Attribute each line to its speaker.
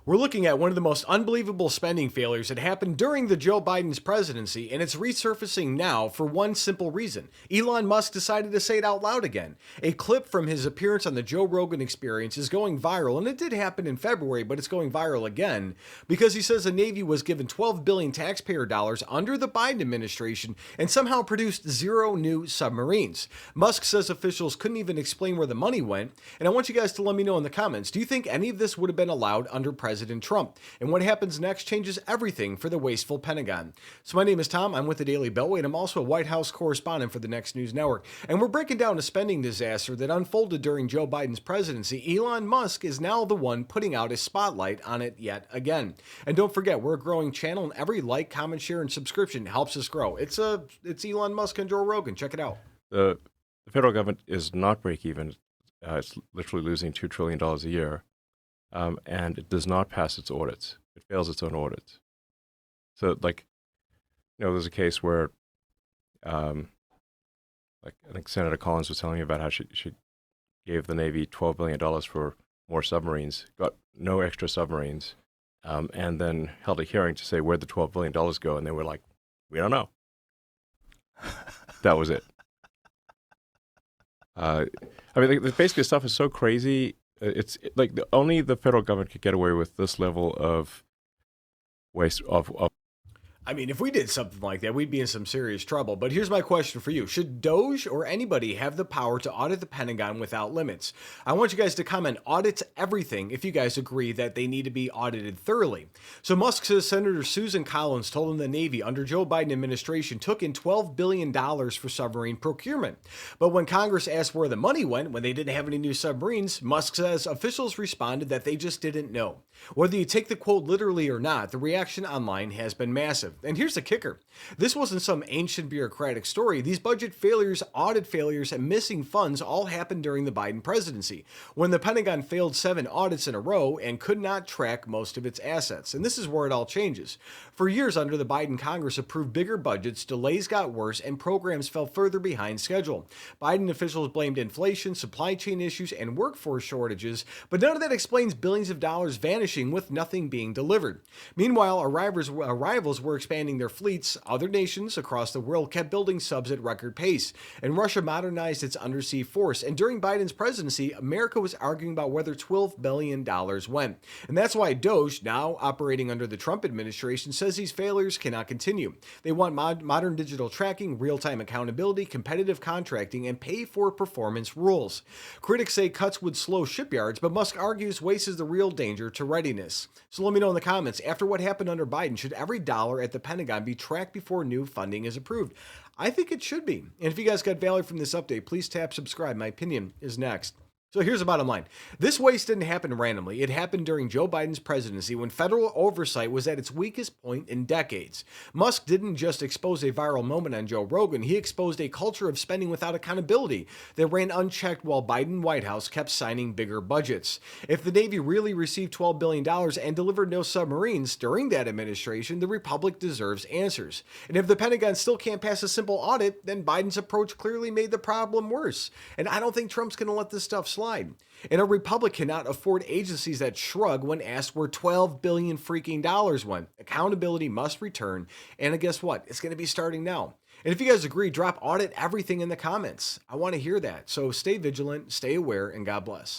Speaker 1: We're looking at one of the most unbelievable spending failures that happened during the Joe Biden's presidency, and it's resurfacing now for one simple reason. Elon Musk decided to say it out loud again. A clip from his appearance on the Joe Rogan Experience is going viral, and it did happen in February, but it's going viral again because he says the Navy was given 12 billion taxpayer dollars under the Biden administration and somehow produced zero new submarines. Musk says officials couldn't even explain where the money went, and I want you guys to let me know in the comments, do you think any of this would have been allowed under President Trump? And what happens next changes everything for the wasteful Pentagon. So my name is Tom, I'm with the Daily Beltway, and I'm also a White House correspondent for the Next News Network. And we're breaking down a spending disaster that unfolded during Joe Biden's presidency. Elon Musk is now the one putting out a spotlight on it yet again. And don't forget, we're a growing channel, and every like, comment, share, and subscription helps us grow. It's Elon Musk and Joe Rogan. Check it out.
Speaker 2: The federal government is not break even. It's literally losing $2 trillion a year. And it does not pass its audits. It fails its own audits. So, there's a case where, I think Senator Collins was telling me about how she gave the Navy $12 billion for more submarines, got no extra submarines, and then held a hearing to say where'd the $12 billion go, and they were like, we don't know. That was it. Basically, the stuff is so crazy. It's like only the federal government could get away with this level of waste of.
Speaker 1: I mean, if we did something like that, we'd be in some serious trouble. But here's my question for you. Should DOGE or anybody have the power to audit the Pentagon without limits? I want you guys to comment audit everything if you guys agree that they need to be audited thoroughly. So Musk says Senator Susan Collins told him the Navy under Joe Biden administration took in $12 billion for submarine procurement. But when Congress asked where the money went when they didn't have any new submarines, Musk says officials responded that they just didn't know. Whether you take the quote literally or not, the reaction online has been massive. And here's the kicker. This wasn't some ancient bureaucratic story. These budget failures, audit failures, and missing funds all happened during the Biden presidency, when the Pentagon failed 7 audits in a row and could not track most of its assets. And this is where it all changes. For years under the Biden Congress approved bigger budgets, delays got worse, and programs fell further behind schedule. Biden officials blamed inflation, supply chain issues, and workforce shortages, but none of that explains billions of dollars vanishing with nothing being delivered. Meanwhile, our rivals were expanding their fleets. Other nations across the world kept building subs at record pace, and Russia modernized its undersea force. And during Biden's presidency, America was arguing about whether $12 billion went. And that's why DOGE, now operating under the Trump administration, says these failures cannot continue. They want modern digital tracking, real-time accountability, competitive contracting, and pay-for-performance rules. Critics say cuts would slow shipyards, but Musk argues waste is the real danger to readiness. So let me know in the comments, after what happened under Biden, should every dollar at the Pentagon be tracked before new funding is approved? I think it should be. And if you guys got value from this update, please tap subscribe. My opinion is next. So here's the bottom line. This waste didn't happen randomly. It happened during Joe Biden's presidency when federal oversight was at its weakest point in decades. Musk didn't just expose a viral moment on Joe Rogan. He exposed a culture of spending without accountability that ran unchecked while Biden White House kept signing bigger budgets. If the Navy really received $12 billion and delivered no submarines during that administration, the Republic deserves answers. And if the Pentagon still can't pass a simple audit, then Biden's approach clearly made the problem worse. And I don't think Trump's going to let this stuff slide. And a republic cannot afford agencies that shrug when asked where $12 billion freaking dollars went. Accountability must return. And guess what? It's going to be starting now. And if you guys agree, drop audit everything in the comments. I want to hear that. So stay vigilant, stay aware, and God bless.